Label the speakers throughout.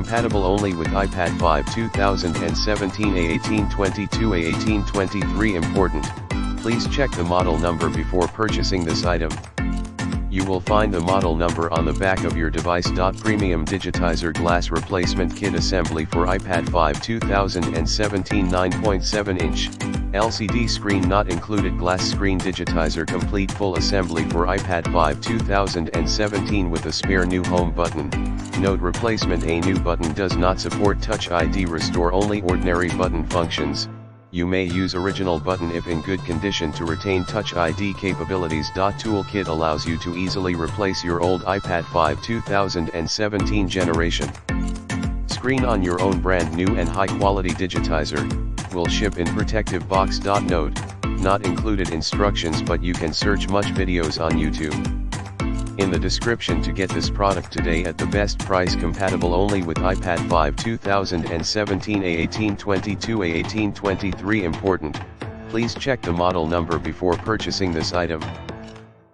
Speaker 1: Compatible only with iPad 5 2017 A1822 A1823. Important. Please check the model number before purchasing this item. You will find the model number on the back of your device. Premium Digitizer Glass Replacement Kit Assembly for iPad 5 2017 9.7-inch, LCD screen not included. Glass Screen Digitizer Complete Full Assembly for iPad 5 2017 with a spare new home button. Note: replacement. A new button does not support Touch ID. Restore only ordinary button functions. You may use original button if in good condition to retain Touch ID capabilities. Toolkit allows you to easily replace your old iPad 5 2017 generation screen on your own. Brand new and high quality digitizer will ship in protective box. Note: not included instructions, but you can search much videos on YouTube. In the description to get this product today at the best price. Compatible only with iPad 5 2017 A1822 A1823. Important. Please check the model number before purchasing this item.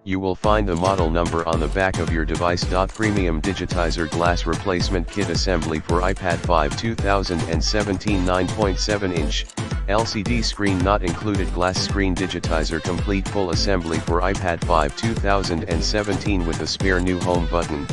Speaker 1: You will find the model number on the back of your device. Premium Digitizer Glass Replacement Kit Assembly for iPad 5 2017 9.7-inch, LCD screen not included. Glass Screen Digitizer Complete Full Assembly for iPad 5 2017 with a spare new home button.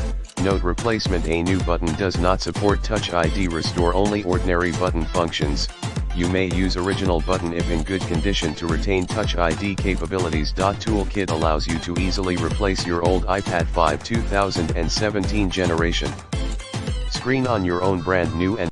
Speaker 1: Note: replacement. A new button does not support Touch ID. Restore only ordinary button functions. You may use original button if in good condition to retain Touch ID capabilities. Toolkit allows you to easily replace your old iPad 5 2017 generation screen on your own brand new and